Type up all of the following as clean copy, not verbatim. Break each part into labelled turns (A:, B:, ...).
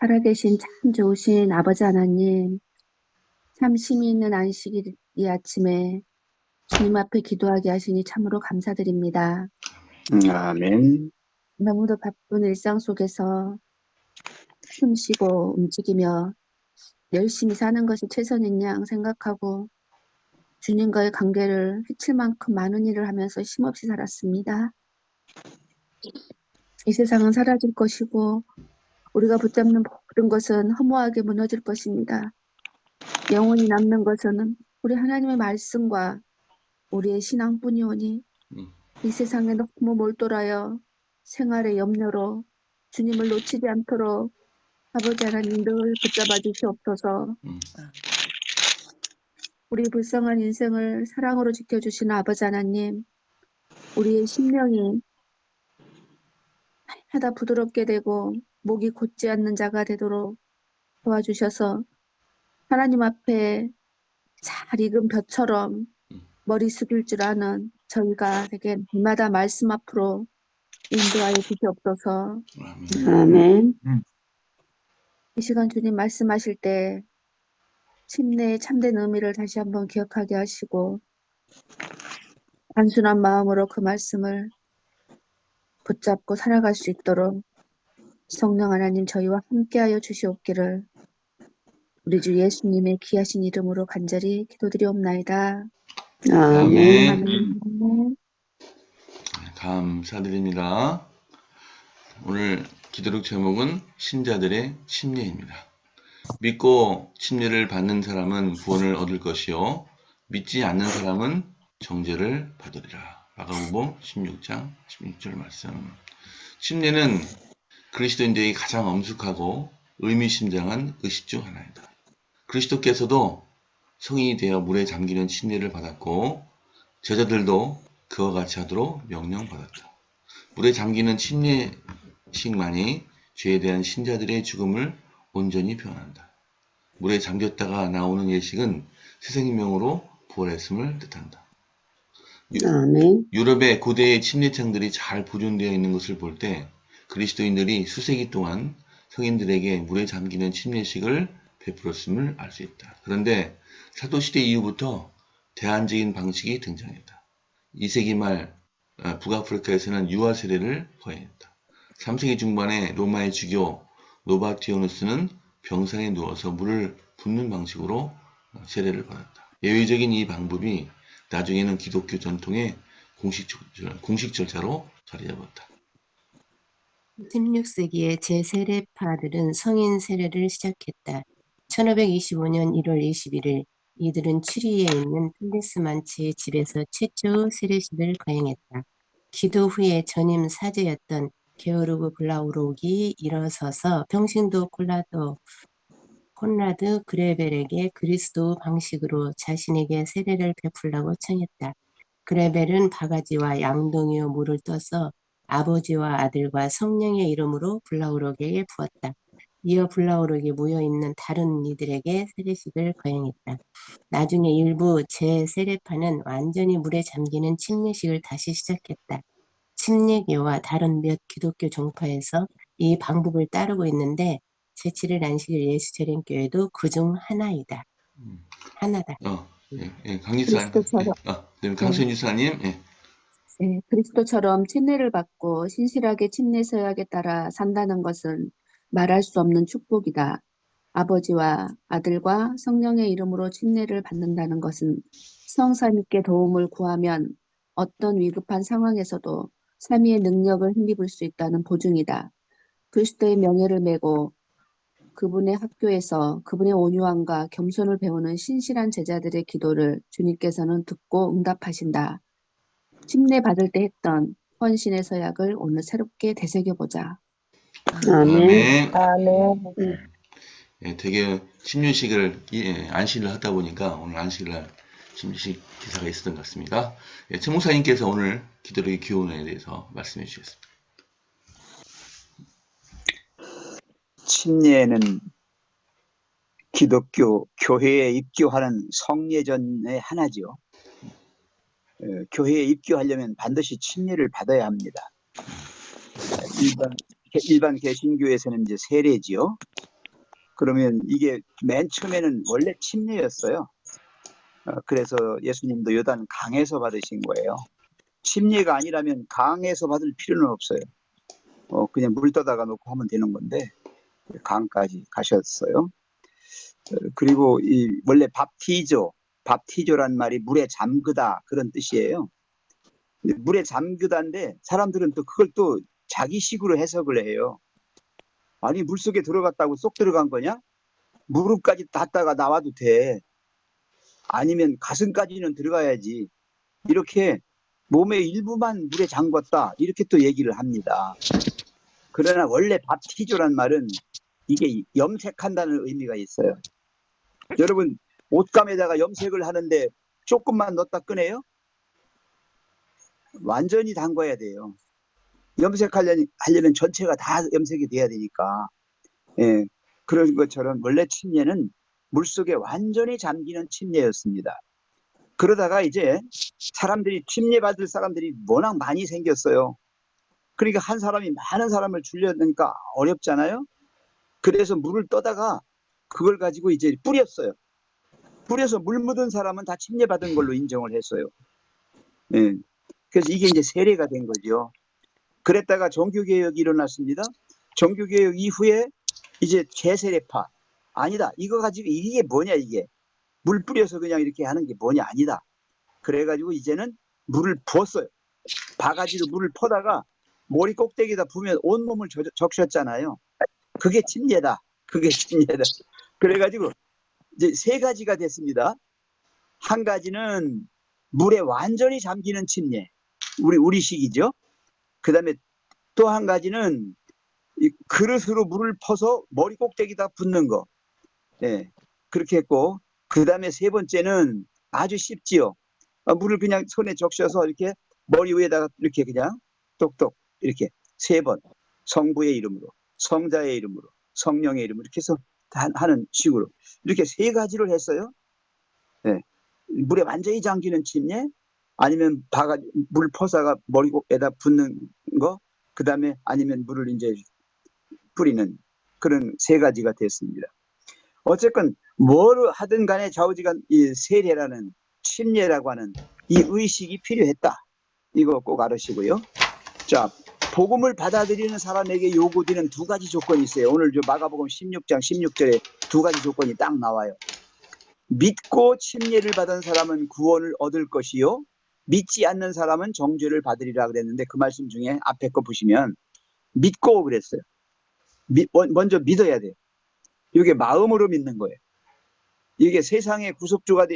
A: 살아계신 참 좋으신 아버지 하나님, 참 심히 있는 안식일 이 아침에 주님 앞에 기도하게 하시니 참으로 감사드립니다.
B: 아멘.
A: 너무도 바쁜 일상 속에서 숨쉬고 움직이며 열심히 사는 것이 최선인 양 생각하고 주님과의 관계를 해칠 만큼 많은 일을 하면서 쉼없이 살았습니다. 이 세상은 사라질 것이고 우리가 붙잡는 모든 것은 허무하게 무너질 것입니다. 영원히 남는 것은 우리 하나님의 말씀과 우리의 신앙뿐이오니 이 세상에 너무 몰두하여 생활의 염려로 주님을 놓치지 않도록 아버지 하나님 늘 붙잡아 주시옵소서. 우리 불쌍한 인생을 사랑으로 지켜주시는 아버지 하나님, 우리의 심령이 날마다 부드럽게 되고 목이 곧지 않는 자가 되도록 도와주셔서 하나님 앞에 잘 익은 벼처럼 머리 숙일 줄 아는 저희가 되게 날마다 말씀 앞으로 인도하여 주시옵소서.
B: 아멘.
A: 이 시간 주님 말씀하실 때 침례의 참된 의미를 다시 한번 기억하게 하시고 단순한 마음으로 그 말씀을 붙잡고 살아갈 수 있도록 성령 하나님 저희와 함께하여 주시옵기를 우리 주 예수님의 귀하신 이름으로 간절히 기도드리옵나이다.
B: 아멘.
A: 아멘.
C: 감사드립니다. 오늘 기도록 제목은 신자들의 침례입니다. 믿고 침례를 받는 사람은 구원을 얻을 것이요 믿지 않는 사람은 정죄를 받으리라. 마가복음 16장 16절 말씀. 침례는 그리스도인들에게 가장 엄숙하고 의미심장한 의식 중 하나이다. 그리스도께서도 성인이 되어 물에 잠기는 침례를 받았고 제자들도 그와 같이 하도록 명령받았다. 물에 잠기는 침례식만이 죄에 대한 신자들의 죽음을 온전히 표현한다. 물에 잠겼다가 나오는 예식은 새 생명으로 부활했음을 뜻한다.
B: 아멘.
C: 유럽의 고대의 침례창들이 잘 보존되어 있는 것을 볼 때 그리스도인들이 수세기 동안 성인들에게 물에 잠기는 침례식을 베풀었음을 알 수 있다. 그런데 사도시대 이후부터 대안적인 방식이 등장했다. 2세기 말 북아프리카에서는 유아 세례를 거행했다. 3세기 중반에 로마의 주교 노바티오누스는 병상에 누워서 물을 붓는 방식으로 세례를 받았다. 예외적인 이 방법이 나중에는 기독교 전통의 공식 절차로 자리 잡았다.
D: 16세기의 제세례파들은 성인 세례를 시작했다. 1525년 1월 21일 이들은 추리에 있는 텔레스만치의 집에서 최초의 세례식을 거행했다. 기도 후에 전임 사제였던 게오르그 블라우록이 일어서서 평신도 콘라드 그레벨에게 그리스도 방식으로 자신에게 세례를 베풀라고 청했다. 그레벨은 바가지와 양동이와 물을 떠서 아버지와 아들과 성령의 이름으로 블라우록에게 부었다. 이어 블라우록이 모여있는 다른 이들에게 세례식을 거행했다. 나중에 일부 제세례파는 완전히 물에 잠기는 침례식을 다시 시작했다. 침례교와 다른 몇 기독교 종파에서 이 방법을 따르고 있는데 제7일 안식일 예수재림교회도 그중 하나이다. 하나다.
C: 강기사, 강수인 지사님.
A: 네, 그리스도처럼 침례를 받고 신실하게 침례 서약에 따라 산다는 것은 말할 수 없는 축복이다. 아버지와 아들과 성령의 이름으로 침례를 받는다는 것은 성삼위께 도움을 구하면 어떤 위급한 상황에서도 삼위의 능력을 힘입을 수 있다는 보증이다. 그리스도의 명예를 메고 그분의 학교에서 그분의 온유함과 겸손을 배우는 신실한 제자들의 기도를 주님께서는 듣고 응답하신다. 침례 받을 때 했던 헌신의 서약을 오늘 새롭게 되새겨보자.
B: 아멘.
C: 되게 침례식을 안식을 하다 보니까 오늘 안식일날 침례식 기사가 있었던 것 같습니다. 최 목사님께서 오늘 기도력의 교훈에 대해서 말씀해 주셨습니다.
B: 침례는 기독교 교회에 입교하는 성례전의 하나지요. 교회에 입교하려면 반드시 침례를 받아야 합니다. 일반 개신교에서는 이제 세례지요. 그러면 이게 맨 처음에는 원래 침례였어요. 그래서 예수님도 요단 강에서 받으신 거예요. 침례가 아니라면 강에서 받을 필요는 없어요. 그냥 물 떠다가 놓고 하면 되는 건데 강까지 가셨어요. 그리고 이 원래 밥티조란 말이 물에 잠그다 그런 뜻이에요. 근데 물에 잠그다인데 사람들은 또 그걸 또 자기식으로 해석을 해요. 아니 물속에 들어갔다고 쏙 들어간 거냐? 무릎까지 닿다가 나와도 돼. 아니면 가슴까지는 들어가야지. 이렇게 몸의 일부만 물에 잠궜다 이렇게 또 얘기를 합니다. 그러나 원래 밥티조란 말은 이게 염색한다는 의미가 있어요. 여러분 옷감에다가 염색을 하는데 조금만 넣었다 꺼내요? 완전히 담궈야 돼요. 염색하려면 전체가 다 염색이 돼야 되니까. 예, 그런 것처럼 원래 침례는 물속에 완전히 잠기는 침례였습니다. 그러다가 이제 사람들이 침례 받을 사람들이 워낙 많이 생겼어요. 그러니까 한 사람이 많은 사람을 주려니까 어렵잖아요. 그래서 물을 떠다가 그걸 가지고 이제 뿌렸어요. 뿌려서 물 묻은 사람은 다 침례 받은 걸로 인정을 했어요. 예. 그래서 이게 이제 세례가 된 거죠. 그랬다가 종교개혁이 일어났습니다. 종교개혁 이후에 이제 재세례파. 아니다. 이거 가지고 이게 뭐냐 이게. 물 뿌려서 그냥 이렇게 하는 게 뭐냐 아니다. 그래가지고 이제는 물을 부었어요. 바가지로 물을 퍼다가 머리 꼭대기에다 부으면 온몸을 적셨잖아요. 그게 침례다. 그게 침례다. 그래가지고 이제 세 가지가 됐습니다. 한 가지는 물에 완전히 잠기는 침례. 우리식이죠. 그 다음에 또 한 가지는 이 그릇으로 물을 퍼서 머리 꼭대기에다 붓는 거. 예, 그렇게 했고, 그 다음에 세 번째는 아주 쉽지요. 물을 그냥 손에 적셔서 이렇게 머리 위에다가 이렇게 그냥 똑똑 이렇게 세 번 성부의 이름으로, 성자의 이름으로, 성령의 이름으로 이렇게 해서 하는 식으로 이렇게 세 가지를 했어요. 예, 물에 완전히 잠기는 침례, 아니면 물 퍼사가 머리에다 붓는 거, 그 다음에 아니면 물을 이제 뿌리는 그런 세 가지가 됐습니다. 어쨌건 뭘 하든 간에 좌우지간 이 세례라는 침례라고 하는 이 의식이 필요했다. 이거 꼭 알으시고요. 자, 복음을 받아들이는 사람에게 요구되는 두 가지 조건이 있어요. 오늘 마가복음 16장 16절에 두 가지 조건이 딱 나와요. 믿고 침례를 받은 사람은 구원을 얻을 것이요, 믿지 않는 사람은 정죄를 받으리라 그랬는데, 그 말씀 중에 앞에 거 보시면 믿고 그랬어요. 먼저 믿어야 돼요. 이게 마음으로 믿는 거예요. 이게 세상의 구속주가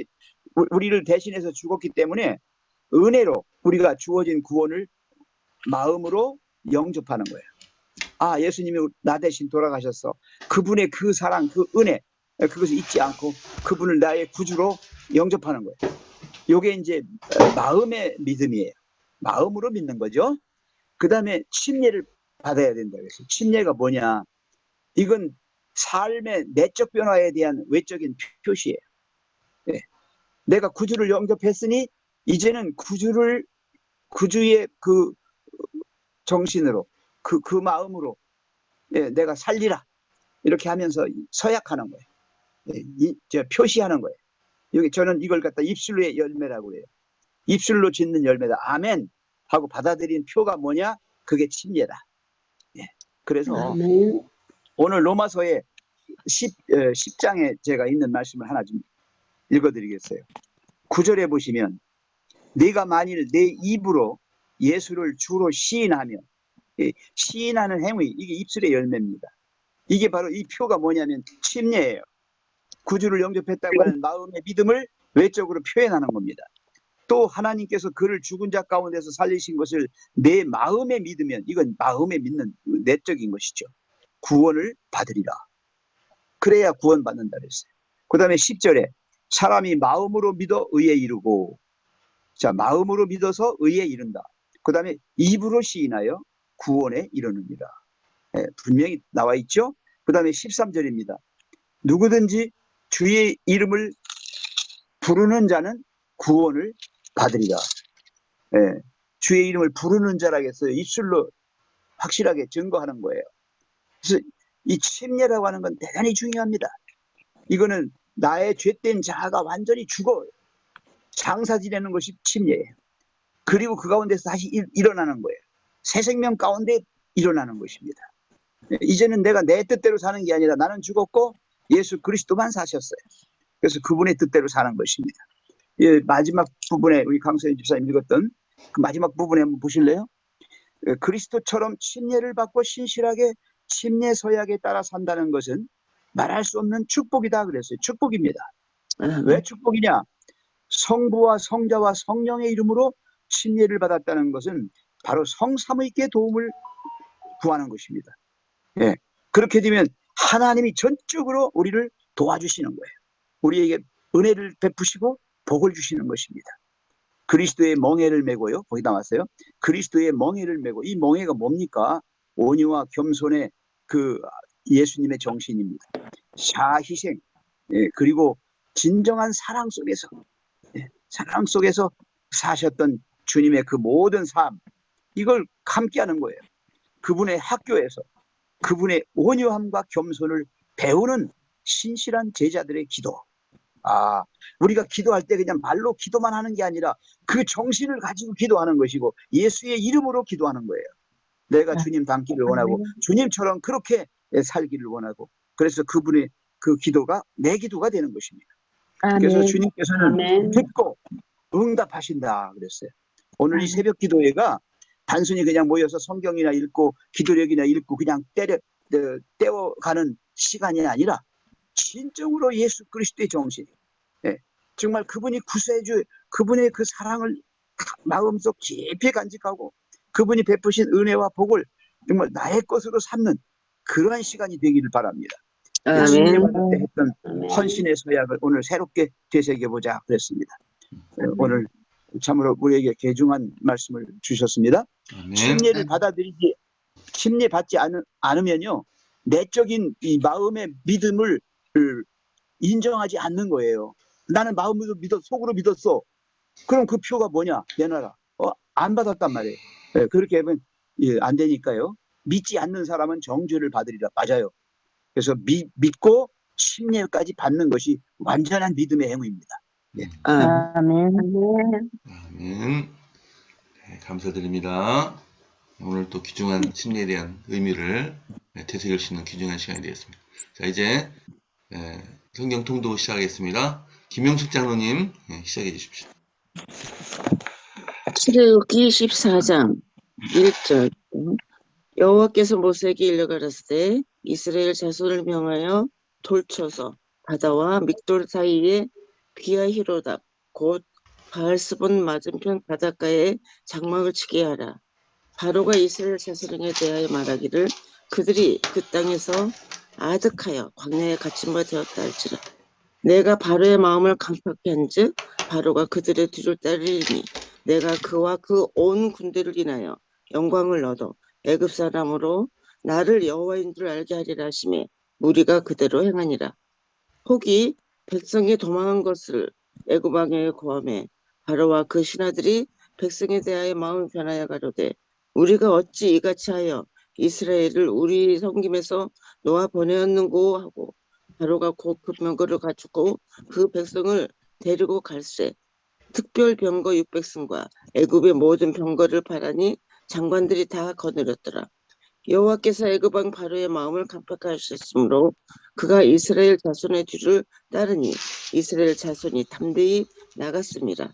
B: 우리를 대신해서 죽었기 때문에 은혜로 우리가 주어진 구원을 마음으로 영접하는 거예요. 아, 예수님이 나 대신 돌아가셨어. 그분의 그 사랑, 그 은혜, 그것을 잊지 않고 그분을 나의 구주로 영접하는 거예요. 이게 이제 마음의 믿음이에요. 마음으로 믿는 거죠. 그 다음에 침례를 받아야 된다. 그래서 침례가 뭐냐? 이건 삶의 내적 변화에 대한 외적인 표시예요. 네. 내가 구주를 영접했으니 이제는 구주의 그 정신으로, 그 마음으로, 네, 내가 살리라. 이렇게 하면서 서약하는 거예요. 네, 표시하는 거예요. 여기 저는 이걸 갖다 입술로의 열매라고 해요. 입술로 짓는 열매다. 아멘 하고 받아들인 표가 뭐냐? 그게 침례다. 네. 그래서
A: 아멘.
B: 오늘 로마서의 10장에 제가 있는 말씀을 하나 좀 읽어드리겠어요. 9절에 보시면 네가 만일 내 입으로 예수를 주로 시인하며, 시인하는 행위, 이게 입술의 열매입니다. 이게 바로 이 표가 뭐냐면 침례예요. 구주를 영접했다고 하는 마음의 믿음을 외적으로 표현하는 겁니다. 또 하나님께서 그를 죽은 자 가운데서 살리신 것을 내 마음에 믿으면, 이건 마음에 믿는 내적인 것이죠. 구원을 받으리라. 그래야 구원받는다 그랬어요. 그 다음에 10절에 사람이 마음으로 믿어 의에 이르고, 자, 마음으로 믿어서 의에 이른다. 그 다음에 입으로 시인하여 구원에 이르느니라. 네, 분명히 나와 있죠. 그 다음에 13절입니다. 누구든지 주의 이름을 부르는 자는 구원을 받으리라. 네, 주의 이름을 부르는 자라겠어요. 입술로 확실하게 증거하는 거예요. 그래서 이 침례라고 하는 건 대단히 중요합니다. 이거는 나의 죄된 자아가 완전히 죽어 장사 지내는 것이 침례예요. 그리고 그 가운데서 다시 일어나는 거예요. 새 생명 가운데 일어나는 것입니다. 이제는 내가 내 뜻대로 사는 게 아니라 나는 죽었고 예수 그리스도만 사셨어요. 그래서 그분의 뜻대로 사는 것입니다. 예, 마지막 부분에 우리 강서연 집사님 읽었던 그 마지막 부분에 한번 보실래요? 그리스도처럼 침례를 받고 신실하게 침례 서약에 따라 산다는 것은 말할 수 없는 축복이다 그랬어요. 축복입니다. 왜 축복이냐? 성부와 성자와 성령의 이름으로 침례를 받았다는 것은 바로 성삼위께 도움을 구하는 것입니다. 예, 그렇게 되면 하나님이 전적으로 우리를 도와주시는 거예요. 우리에게 은혜를 베푸시고 복을 주시는 것입니다. 그리스도의 멍에를 메고요. 거기 나왔어요. 그리스도의 멍에를 메고, 이 멍에가 뭡니까? 온유와 겸손의 그 예수님의 정신입니다. 자희생, 예, 그리고 진정한 사랑 속에서, 예, 사랑 속에서 사셨던 주님의 그 모든 삶, 이걸 함께하는 거예요. 그분의 학교에서 그분의 온유함과 겸손을 배우는 신실한 제자들의 기도. 우리가 기도할 때 그냥 말로 기도만 하는 게 아니라 그 정신을 가지고 기도하는 것이고 예수의 이름으로 기도하는 거예요. 내가 주님 닮기를 원하고 주님처럼 그렇게 살기를 원하고, 그래서 그분의 그 기도가 내 기도가 되는 것입니다. 그래서 주님께서는 듣고 응답하신다 그랬어요. 오늘 이 새벽 기도회가 단순히 그냥 모여서 성경이나 읽고 기도력이나 읽고 그냥 떼어가는 시간이 아니라 진정으로 예수 그리스도의 정신, 예, 정말 그분이 구세주, 그분의 그 사랑을 마음속 깊이 간직하고 그분이 베푸신 은혜와 복을 정말 나의 것으로 삼는 그러한 시간이 되기를 바랍니다. 침례 받을 때 했던 헌신의 서약을 오늘 새롭게 되새겨보자 그랬습니다. 오늘 참으로 우리에게 귀중한 말씀을 주셨습니다.
C: 아멘.
B: 침례를 받아들이지, 침례 받지 않으면요, 내적인 이 마음의 믿음을 인정하지 않는 거예요. 나는 마음으로 속으로 믿었어. 그럼 그 표가 뭐냐? 내놔라. 안 받았단 말이에요. 네, 그렇게 하면 안 되니까요. 믿지 않는 사람은 정죄를 받으리라. 맞아요. 그래서 믿고 침례까지 받는 것이 완전한 믿음의 행위입니다. 네.
A: 아멘.
C: 아멘. 네, 감사드립니다. 오늘 또 귀중한 침례에 대한 의미를 되새길 수 있는 귀중한 시간이 되었습니다. 자, 이제 성경 통도 시작하겠습니다. 김영숙 장로님 시작해 주십시오.
E: 출애굽기 14장 1절. 여호와께서 모세에게 일러 가라사대 이스라엘 자손을 명하여 돌쳐서 바다와 믹돌 사이에 비아히로답 곧 바알스본 맞은편 바닷가에 장막을 치게 하라. 바로가 이스라엘 자손에게 대하여 말하기를 그들이 그 땅에서 아득하여 광야에 갇힌 바 되었다 할지라. 내가 바로의 마음을 강팍케 한즉 바로가 그들의 뒤를 따르리니 내가 그와 그 온 군대를 인하여 영광을 얻어 애굽 사람으로 나를 여호와인 줄 알게 하리라 하시매 무리가 그대로 행하니라. 혹이 백성이 도망한 것을 애굽 왕에게 고하매 바로와 그 신하들이 백성에 대하여 마음을 변하여 가로되 우리가 어찌 이같이 하여 이스라엘을 우리 섬김에서 놓아 보내었는고 하고 바로가 곧 그 병거를 갖추고 그 백성을 데리고 갈새 특별 병거 600승과 애굽의 모든 병거를 바라니 장관들이 다 거느렸더라. 여호와께서 애굽 왕 바로의 마음을 강팍하셨으므로 그가 이스라엘 자손의 뒤를 따르니 이스라엘 자손이 담대히 나갔습니다.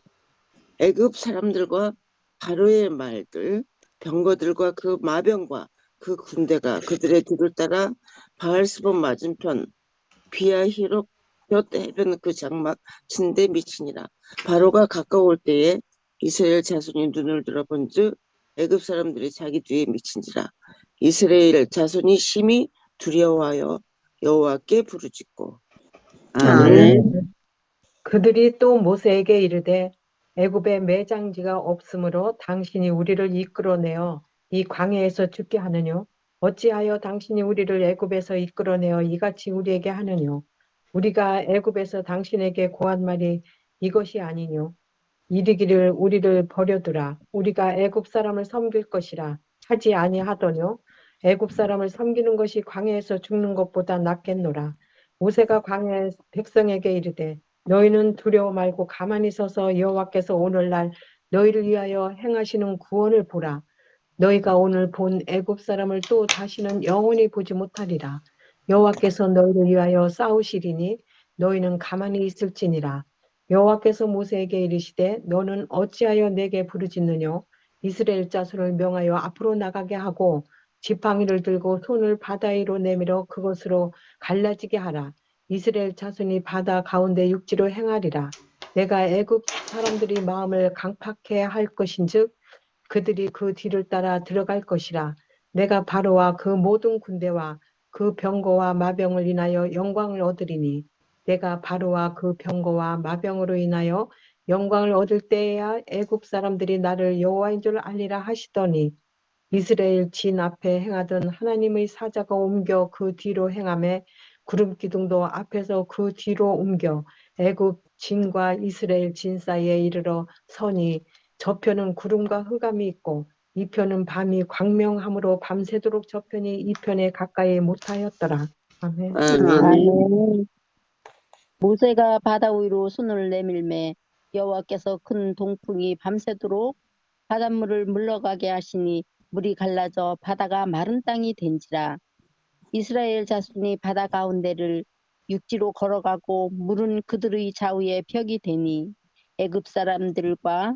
E: 애굽 사람들과 바로의 말들 병거들과 그 마병과 그 군대가 그들의 뒤를 따라 바알스본 맞은편 비아히롯 해변 그 장막 친데 미치니라. 바로가 가까울 때에 이스라엘 자손이 눈을 들어본즉 애굽 사람들이 자기 뒤에 미친지라. 이스라엘 자손이 심히 두려워하여 여호와께 부르짖고. 아멘.
F: 그들이 또 모세에게 이르되 애굽에 매장지가 없으므로 당신이 우리를 이끌어내어 이 광야에서 죽게 하느뇨? 어찌하여 당신이 우리를 애굽에서 이끌어내어 이같이 우리에게 하느뇨? 우리가 애굽에서 당신에게 고한 말이 이것이 아니뇨? 이르기를 우리를 버려두라. 우리가 애굽 사람을 섬길 것이라 하지 아니하더뇨? 애굽 사람을 섬기는 것이 광야에서 죽는 것보다 낫겠노라. 모세가 광야의 백성에게 이르되 너희는 두려워 말고 가만히 서서 여호와께서 오늘날 너희를 위하여 행하시는 구원을 보라. 너희가 오늘 본 애굽 사람을 또 다시는 영원히 보지 못하리라. 여호와께서 너희를 위하여 싸우시리니 너희는 가만히 있을지니라. 여호와께서 모세에게 이르시되 너는 어찌하여 내게 부르짖느뇨? 이스라엘 자손을 명하여 앞으로 나가게 하고 지팡이를 들고 손을 바다 위로 내밀어 그것으로 갈라지게 하라. 이스라엘 자손이 바다 가운데 육지로 행하리라. 내가 애굽 사람들이 마음을 강팍해 할 것인즉 그들이 그 뒤를 따라 들어갈 것이라. 내가 바로와 그 모든 군대와 그 병거와 마병을 인하여 영광을 얻으리니 내가 바로와 그 병거와 마병으로 인하여 영광을 얻을 때에야 애굽 사람들이 나를 여호와인 줄 알리라 하시더니 이스라엘 진 앞에 행하던 하나님의 사자가 옮겨 그 뒤로 행하매 구름 기둥도 앞에서 그 뒤로 옮겨 애굽 진과 이스라엘 진 사이에 이르러 서니 저편은 구름과 흑암이 있고 이 편은 밤이 광명함으로 밤새도록 저편이 이 편에 가까이 못하였더라. 아멘.
E: 아멘.
G: 아멘. 모세가 바다 위로 손을 내밀매 여호와께서 큰 동풍이 밤새도록 바닷물을 물러가게 하시니 물이 갈라져 바다가 마른 땅이 된지라. 이스라엘 자손이 바다 가운데를 육지로 걸어가고 물은 그들의 좌우에 벽이 되니 애굽 사람들과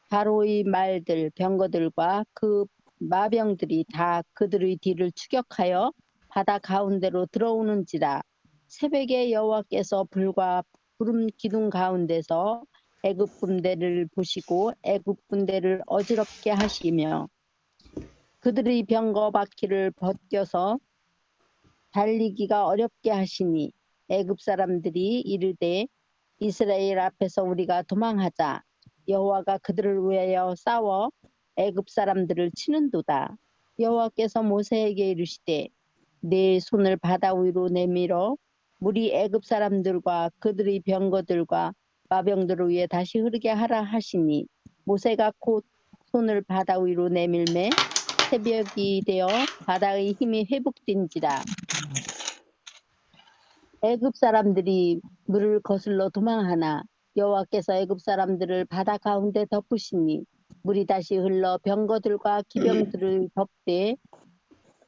G: 바로의 말들 병거들과 그 마병들이 다 그들의 뒤를 추격하여 바다 가운데로 들어오는지라. 새벽에 여호와께서 불과 구름 기둥 가운데서 애굽 군대를 보시고 애굽 군대를 어지럽게 하시며 그들의 병거 바퀴를 벗겨서 달리기가 어렵게 하시니 애굽 사람들이 이르되 이스라엘 앞에서 우리가 도망하자. 여호와가 그들을 위하여 싸워 애굽 사람들을 치는도다. 여호와께서 모세에게 이르시되 내 손을 바다 위로 내밀어 물이 애굽 사람들과 그들의 병거들과 마병들을 위해 다시 흐르게 하라 하시니 모세가 곧 손을 바다 위로 내밀매 새벽이 되어 바다의 힘이 회복된지라. 애굽 사람들이 물을 거슬러 도망하나 여호와께서 애굽 사람들을 바다 가운데 덮으시니 물이 다시 흘러 병거들과 기병들을 덮되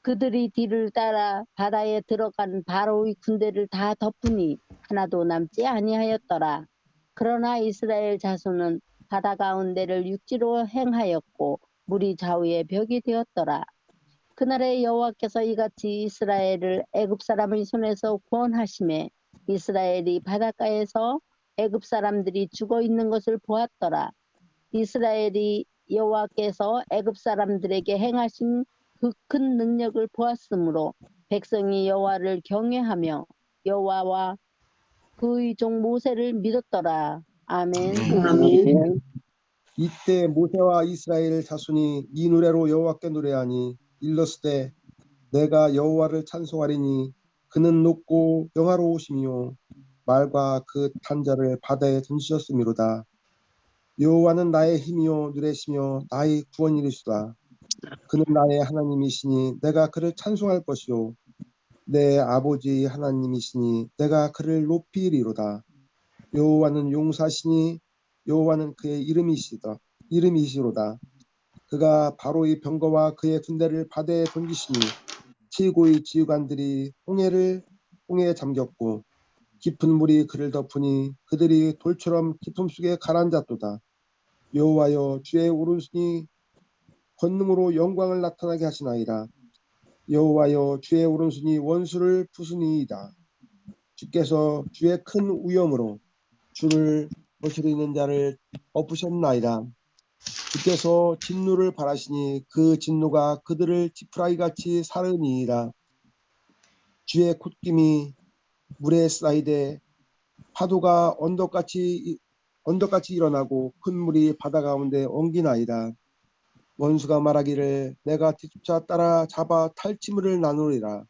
G: 그들이 뒤를 따라 바다에 들어간 바로의 군대를 다 덮으니 하나도 남지 아니하였더라. 그러나 이스라엘 자손은 바다 가운데를 육지로 행하였고 물이 좌우에 벽이 되었더라. 그날에 여호와께서 이같이 이스라엘을 애굽 사람의 손에서 구원하심에 이스라엘이 바닷가에서 애굽 사람들이 죽어 있는 것을 보았더라. 이스라엘이 여호와께서 애굽 사람들에게 행하신 그 큰 능력을 보았으므로 백성이 여호와를 경외하며 여호와와 그의 종 모세를 믿었더라. 아멘.
E: 아멘.
H: 이때 모세와 이스라엘 자손이 이 노래로 여호와께 노래하니 일렀으되 내가 여호와를 찬송하리니 그는 높고 영화로우시며 말과 그 탄자를 바다에 던지셨음이로다. 여호와는 나의 힘이요 누레시며 나의 구원이시다. 그는 나의 하나님이시니 내가 그를 찬송할 것이요 내 아버지 하나님이시니 내가 그를 높이리로다. 여호와는 용사시니 여호와는 그의 이름이시로다. 그가 바로의 병거와 그의 군대를 바다에 던지시니 최고의 지휘관들이 홍해에 잠겼고 깊은 물이 그를 덮으니 그들이 돌처럼 깊음 속에 가라앉았도다. 여호와여 주의 오른손이 권능으로 영광을 나타나게 하시나이다. 여호와여 주의 오른손이 원수를 부수니이다. 주께서 주의 큰 위엄으로 주를 거스리는 자를 엎으셨나이다. 주께서 진노를 바라시니 그 진노가 그들을 지푸라기같이 사르니이다. 주의 콧김이 물에 쌓이되 파도가 언덕같이 일어나고 큰 물이 바다 가운데 엉기나이다. 원수가 말하기를 내가 뒤쫓아 따라 잡아 탈취물을 나누리라.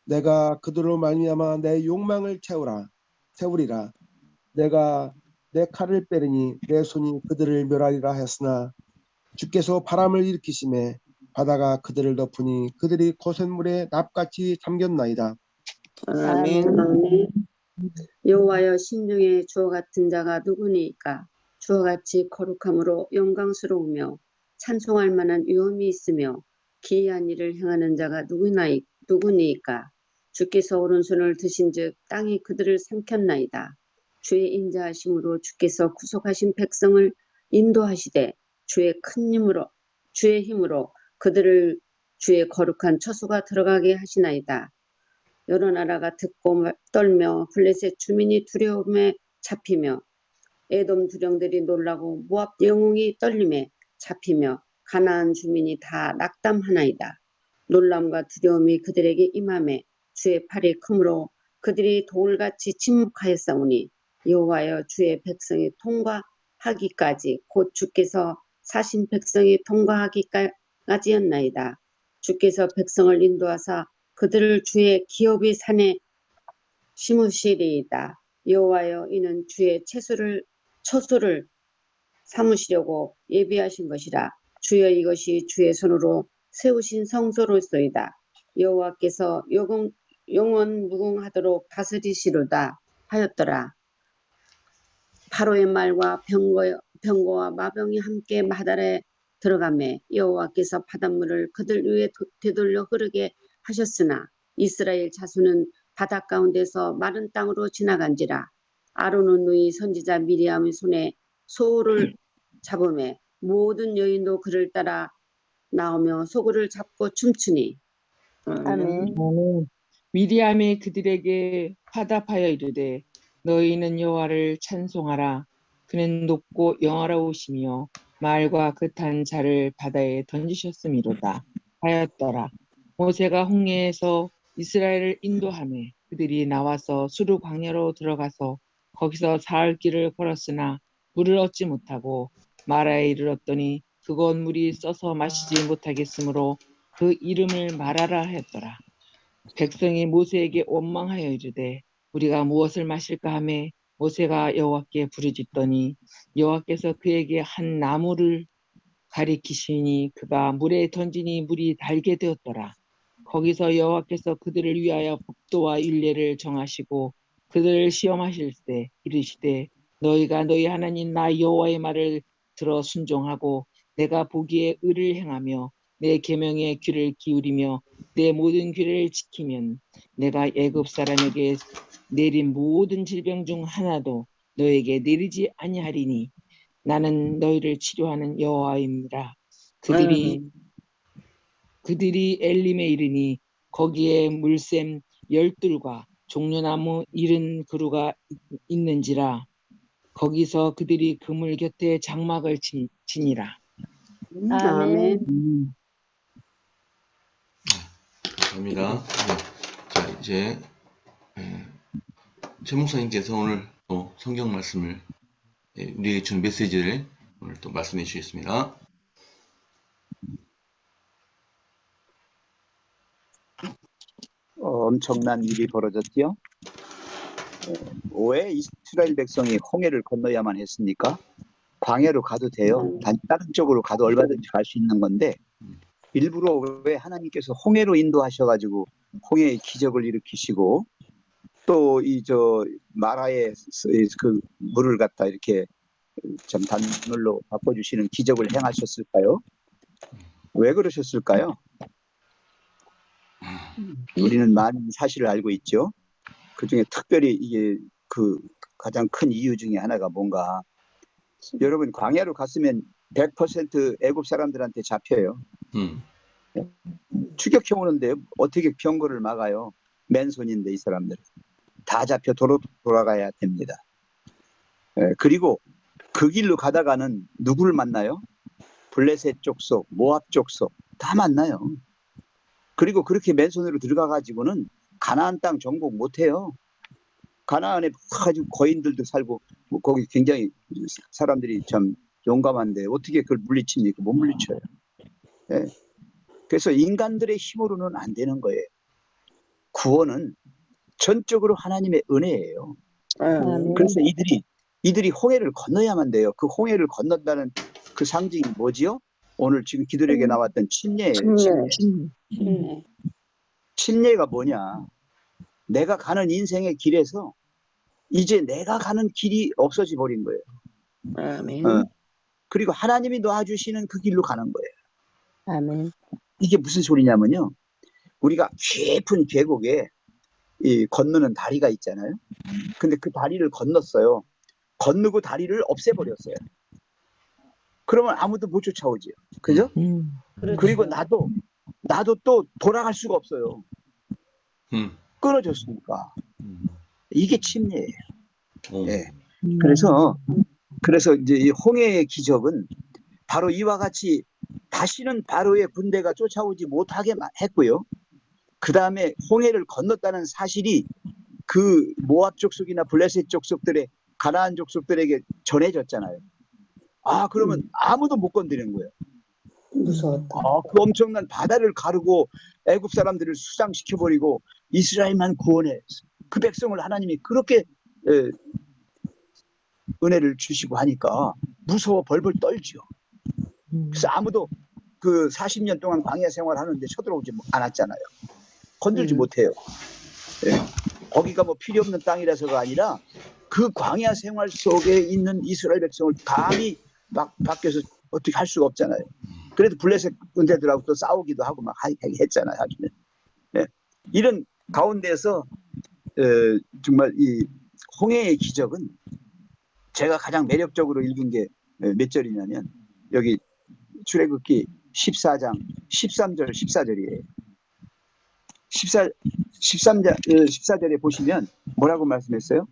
H: 내가 그들로 말미암아 내 욕망을 채우리라. 내가 내 칼을 빼르니 내 손이 그들을 멸하리라 했으나 주께서 바람을 일으키심에 바다가 그들을 덮으니 그들이 고센물에 납같이 잠겼나이다.
E: 아멘.
I: 여호와여 신중에 주와 같은 자가 누구니이까? 주와 같이 거룩함으로 영광스러우며 찬송할 만한 위엄이 있으며 기이한 일을 행하는 자가 누구니이까? 주께서 오른손을 드신즉 땅이 그들을 삼켰나이다. 주의 인자하심으로 주께서 구속하신 백성을 인도하시되 주의 힘으로 그들을 주의 거룩한 처소가 들어가게 하시나이다. 여러 나라가 듣고 떨며 블레셋 주민이 두려움에 잡히며 에돔 두령들이 놀라고 모압 영웅이 떨림에 잡히며 가나안 주민이 다 낙담하나이다. 놀람과 두려움이 그들에게 임하매 주의 팔이 크므로 그들이 돌같이 침묵하였사오니 여호와여 주의 백성이 통과하기까지 곧 주께서 사신 백성이 통과하기까지였나이다. 주께서 백성을 인도하사 그들을 주의 기업의 산에 심으시리이다. 여호와여 이는 주의 처소를 삼으시려고 예비하신 것이라. 주여 이것이 주의 손으로 세우신 성소로소이다. 여호와께서 영원 무궁하도록 다스리시로다 하였더라. 바로의 말과 병거와 마병이 함께 마달에 들어가매 여호와께서 바닷물을 그들 위에 되돌려 흐르게 하셨으나 이스라엘 자손은 바다 가운데서 마른 땅으로 지나간지라. 아론은 누이 선지자 미리암의 손에 소를 잡음에 모든 여인도 그를 따라 나오며 소굴을 잡고 춤추니.
G: 아멘.
J: 미리암이 그들에게 화답하여 이르되 너희는 여호와를 찬송하라. 그는 높고 영화로우시며 말과 그 탄 자를 바다에 던지셨음이로다 하였더라. 모세가 홍해에서 이스라엘을 인도하매 그들이 나와서 수르 광야로 들어가서 거기서 사흘 길을 걸었으나 물을 얻지 못하고 마라에 이르렀더니 그곳 물이 써서 마시지 못하겠으므로 그 이름을 마라라 하였더라. 백성이 모세에게 원망하여 이르되 우리가 무엇을 마실까 하매 모세가 여호와께 부르짖더니 여호와께서 그에게 한 나무를 가리키시니 그가 물에 던지니 물이 달게 되었더라. 거기서 여호와께서 그들을 위하여 법도와 율례를 정하시고 그들을 시험하실 때 이르시되 너희가 너희 하나님 나 여호와의 말을 들어 순종하고 내가 보기에 의를 행하며 내 계명에 귀를 기울이며 내 모든 규례를 지키면 내가 애굽 사람에게 내린 모든 질병 중 하나도 너에게 내리지 아니하리니 나는 너희를 치료하는 여호와입니다. 그들이 엘림에 이르니 거기에 물샘 12과 종려나무 70그루가 있는지라. 거기서 그들이 그물 곁에 장막을 치니라.
I: 아멘.
C: 감사합니다. 네. 자, 이제 최 목사님께서 오늘 또 성경 말씀을 우리에게 준 메시지를 오늘 또 말씀해 주시겠습니다.
B: 엄청난 일이 벌어졌지요. 왜 이스라엘 백성이 홍해를 건너야만 했습니까? 광야로 가도 돼요. 다른 쪽으로 가도 얼마든지 갈 수 있는 건데 일부러 왜 하나님께서 홍해로 인도하셔가지고 홍해의 기적을 일으키시고 또 마라의 그 물을 갖다 이렇게 좀 단물로 바꿔주시는 기적을 행하셨을까요? 왜 그러셨을까요? 우리는 많은 사실을 알고 있죠. 그 중에 특별히 이게 그 가장 큰 이유 중에 하나가 뭔가 여러분 광야로 갔으면 100% 애굽 사람들한테 잡혀요. 추격해 오는데 어떻게 병거를 막아요? 맨손인데 이 사람들 다 잡혀 돌아가야 됩니다. 그리고 그 길로 가다가는 누구를 만나요? 블레셋 족속, 모압 족속 다 만나요. 그리고 그렇게 맨손으로 들어가 가지고는 가나안 땅 정복 못해요. 가나안에 아주 거인들도 살고 거기 굉장히 사람들이 참 용감한데 어떻게 그걸 물리칩니까? 못 물리쳐요. 네. 그래서 인간들의 힘으로는 안 되는 거예요. 구원은 전적으로 하나님의 은혜예요. 그래서 이들이 홍해를 건너야만 돼요. 그 홍해를 건넌다는 그 상징이 뭐지요? 오늘 지금 기도력에 나왔던 침례예요.
E: 침례.
I: 네.
B: 침례가 뭐냐? 내가 가는 인생의 길에서 이제 내가 가는 길이 없어져 버린 거예요.
E: 아멘.
B: 그리고 하나님이 놓아주시는 그 길로 가는 거예요.
G: 아멘.
B: 이게 무슨 소리냐면요. 우리가 깊은 계곡에 이 건너는 다리가 있잖아요. 근데 그 다리를 건넜어요. 건너고 다리를 없애버렸어요. 그러면 아무도 못 쫓아오죠. 그죠?
I: 그렇죠.
B: 그리고 나도 또 돌아갈 수가 없어요.
C: 음.
B: 끊어졌으니까. 이게 침례예요.
C: 오.
B: 예. 그래서 이제 이 홍해의 기적은 바로 이와 같이 다시는 바로의 군대가 쫓아오지 못하게 했고요. 그 다음에 홍해를 건넜다는 사실이 그 모압 족속이나 블레셋 족속들의 가나안 족속들에게 전해졌잖아요. 아, 그러면 아무도 못 건드리는 거예요.
I: 무서웠다.
B: 그 엄청난 바다를 가르고 애굽 사람들을 수장시켜버리고 이스라엘만 구원해. 그 백성을 하나님이 그렇게 은혜를 주시고 하니까 무서워 벌벌 떨죠. 그래서 아무도 그 40년 동안 광야 생활하는데 쳐들어오지 않았잖아요. 건들지 못해요. 예. 거기가 뭐 필요 없는 땅이라서가 아니라 그 광야 생활 속에 있는 이스라엘 백성을 감히 막 밖에서 어떻게 할 수가 없잖아요. 그래도 블레셋 군대들하고 또 싸우기도 하고 막 했잖아요. 하기는. 예. 이런 가운데서 정말 이 홍해의 기적은 제가 가장 매력적으로 읽은 게 몇 절이냐면 여기 출애굽기 14장 13절 14절이에요. 14절에 보시면 뭐라고 말씀했어요?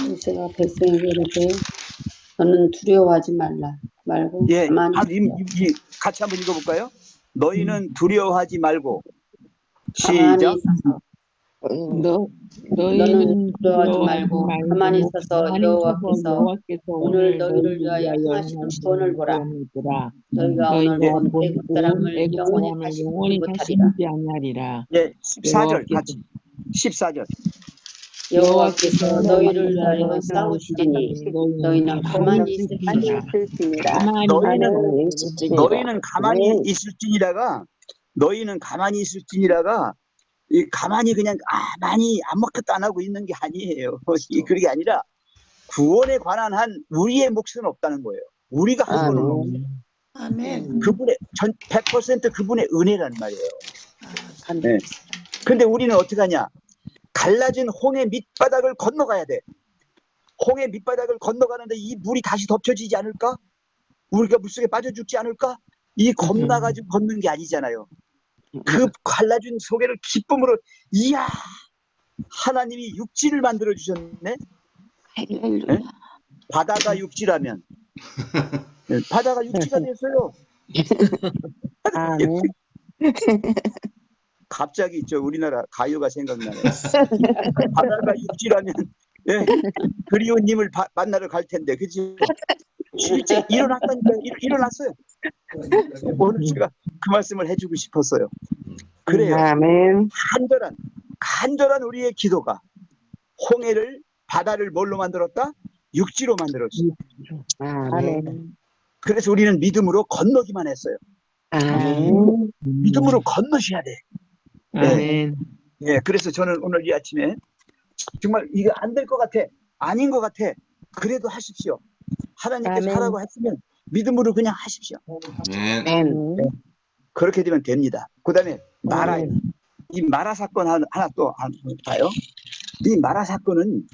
I: 모세가 백성에게 이르되 너는 두려워하지 말고
B: 예,
I: 가만히
B: 같이 한번 읽어볼까요? 너희는 두려워하지 말고
I: 가만히
B: 시작.
I: 있어서
J: 너희는
I: 두려워하지 말고 가만히 있어서 여호와께서
J: 여호와께서
I: 오늘 너희를 위하여 행하시는 구원을 보라. 너희가 오늘 본 애굽 사람을 영원히 다시 보지 못하리라.
J: 다시지 아니하리라.
B: 예, 14절 같이 14절.
I: 여호와께서 너희를 위하여 싸우시리니 너희는 가만히 있을지니라.
B: 너희는 가만히 있을지니라가 너희는 가만히 있을지니라가 이 가만히 그냥 가만히 아무것도 안 하고 있는 게 아니에요. 그게 아니라 구원에 관한 한 우리의 몫은 없다는 거예요. 우리가 할 거는 없어요.
E: 아멘.
B: 그분의 100% 그분의 은혜란 말이에요. 네. 근데 우리는 어떻게 하냐? 갈라진 홍해 밑바닥을 건너가야 돼. 홍해 밑바닥을 건너가는데 이 물이 다시 덮쳐지지 않을까? 우리가 물속에 빠져 죽지 않을까? 이 겁나가지고 걷는 게 아니잖아요. 그 갈라진 소개를 기쁨으로 이야 하나님이 육지를 만들어 주셨네. 네? 바다가 육지라면 네, 바다가 육지가 됐어요. 갑자기 있죠 우리나라 가요가 생각나네요. 바다가 육지라면 예, 그리운 님을 만나러 갈 텐데 그치? 실제 일어났다니까요. 일어났어요. 오늘 제가 그 말씀을 해주고 싶었어요. 그래요.
E: 아멘.
B: 간절한 우리의 기도가 홍해를 바다를 뭘로 만들었다? 육지로 만들었어요.
E: 아멘.
B: 그래서 우리는 믿음으로 건너기만 했어요.
E: 아멘.
B: 믿음으로 건너셔야 돼.
J: 아멘.
B: 예, 그래서 저는 오늘 이 아침에 정말 이게 안 될 것 같아, 아닌 것 같아. 그래도 하십시오. 하나님께서 하라고 했으면 믿음으로 그냥 하십시오.
E: 아멘.
B: 그렇게 되면 됩니다. 그 다음에 마라요. 이 마라 사건 하나 또 봐요. 이 마라 사건은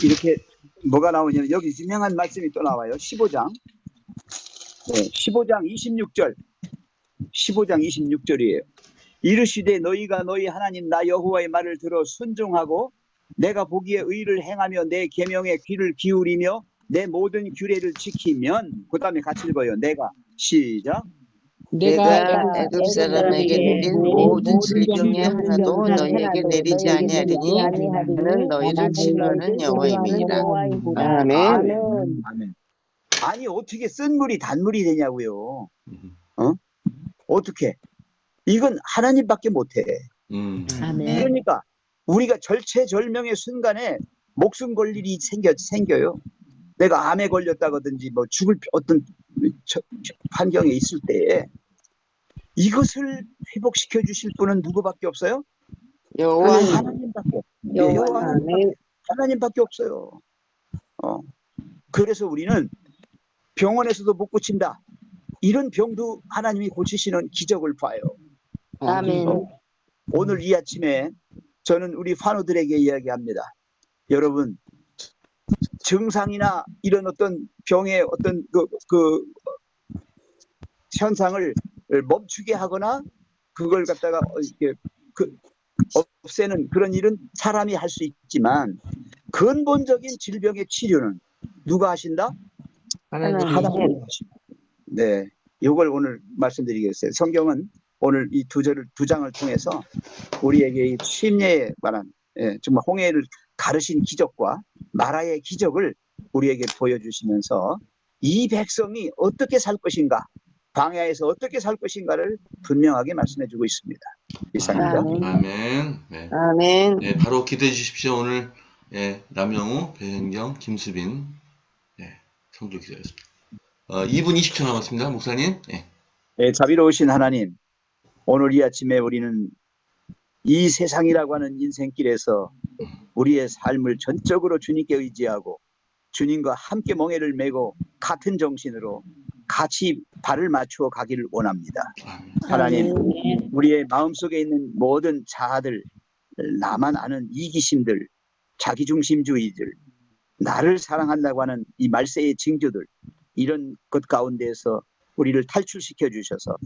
B: 이렇게 뭐가 나오냐면 여기 유명한 말씀이 또 나와요. 15장 15장 26절 15장 26절이에요. 이르시되 너희가 너희 하나님 나 여호와의 말을 들어 순종하고 내가 보기에 의를 행하며 내 계명에 귀를 기울이며 내 모든 규례를 지키면 그 다음에 같이 읽어요. 내가 시작.
E: 내가 애굽 사람에게 내린 모든 질경의 하나도 너희에게 내리지 아니하리니 나는 너희를 치료하는 여호와임이니라. 아멘.
B: 아멘. 아니 어떻게 쓴 물이 단물이 되냐고요. 어떻게? 이건 하나님밖에 못해. 그러니까 우리가 절체절명의 순간에 목숨 걸 일이 생겨요. 내가 암에 걸렸다든지 뭐 죽을 어떤 환경에 있을 때 이것을 회복시켜 주실 분은 누구밖에 없어요?
E: 여호와
B: 하나님밖에. 네, 여호와 하나님밖에 없어요. 그래서 우리는 병원에서도 못 고친다. 이런 병도 하나님이 고치시는 기적을 봐요.
G: 아멘.
B: 오늘 이 아침에 저는 우리 환우들에게 이야기합니다. 여러분, 증상이나 이런 어떤 병의 어떤 그 현상을 멈추게 하거나 그걸 갖다가 이렇게 없애는 그런 일은 사람이 할 수 있지만 근본적인 질병의 치료는 누가 하신다?
J: 하나님이
B: 하나님이 하십니다. 네, 이걸 오늘 말씀드리겠어요. 성경은 오늘 이 두 장을 통해서 우리에게 이 침례에 관한 정말 홍해를 가르신 기적과 마라의 기적을 우리에게 보여주시면서 이 백성이 어떻게 살 것인가, 광야에서 어떻게 살 것인가를 분명하게 말씀해주고 있습니다. 이상입니다.
C: 아멘. 네.
E: 아멘.
C: 네, 바로 기도해 주십시오. 오늘 남영우, 배현경, 김수빈 성도 기도였습니다. 2분 20초 남았습니다. 목사님.
B: 네, 자비로우신 하나님, 오늘 이 아침에 우리는 이 세상이라고 하는 인생길에서 우리의 삶을 전적으로 주님께 의지하고 주님과 함께 멍에를 메고 같은 정신으로 같이 발을 맞추어 가기를 원합니다. 하나님, 우리의 마음속에 있는 모든 자아들, 나만 아는 이기심들, 자기중심주의들, 나를 사랑한다고 하는 이 말세의 징조들, 이런 것 가운데에서 우리를 탈출시켜 주셔서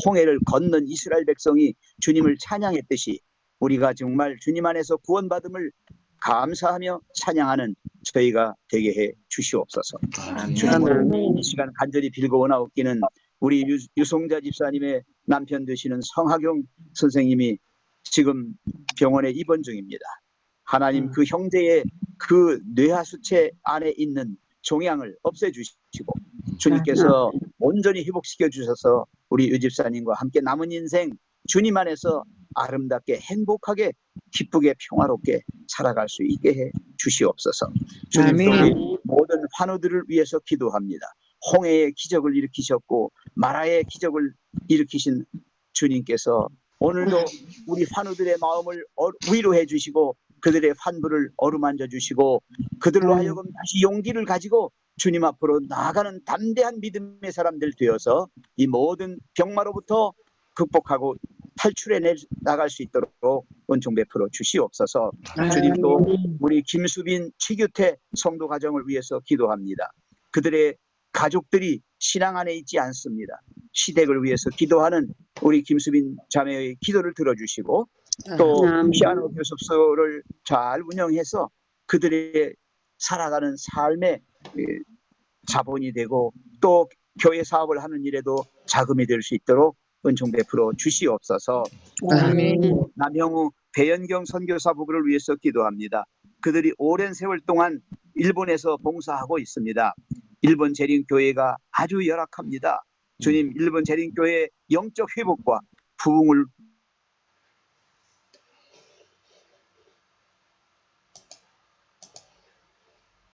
B: 홍해를 건넌 이스라엘 백성이 주님을 찬양했듯이 우리가 정말 주님 안에서 구원받음을 감사하며 찬양하는 저희가 되게 해 주시옵소서. 주님, 이 시간 간절히 빌고 원하옵기는 우리 유송자 집사님의 남편 되시는 성하경 선생님이 지금 병원에 입원 중입니다. 하나님, 그 형제의 그 뇌하수체 안에 있는 종양을 없애주시고 주님께서 온전히 회복시켜 주셔서 우리 유 집사님과 함께 남은 인생 주님 안에서 아름답게 행복하게 기쁘게 평화롭게 살아갈 수 있게 해 주시옵소서. 주님, 또 우리 모든 환우들을 위해서 기도합니다. 홍해의 기적을 일으키셨고 마라의 기적을 일으키신 주님께서 오늘도 우리 환우들의 마음을 위로해 주시고 그들의 환부를 어루만져 주시고 그들로 하여금 다시 용기를 가지고 주님 앞으로 나아가는 담대한 믿음의 사람들 되어서 이 모든 병마로부터 극복하고 탈출해 나갈 수 있도록 은총 베풀어 주시옵소서. 주님, 또 우리 김수빈, 최규태 성도 가정을 위해서 기도합니다. 그들의 가족들이 신앙 안에 있지 않습니다. 시댁을 위해서 기도하는 우리 김수빈 자매의 기도를 들어주시고 또 피아노 교습소를 잘 운영해서 그들의 살아가는 삶의 자본이 되고 또 교회 사업을 하는 일에도 자금이 될 수 있도록 은총 베풀어 주시옵소서. 남형우, 배현경 선교사 부부를 위해서 기도합니다. 그들이 오랜 세월 동안 일본에서 봉사하고 있습니다. 일본 재림교회가 아주 열악합니다. 주님, 일본 재림교회의 영적 회복과 부흥을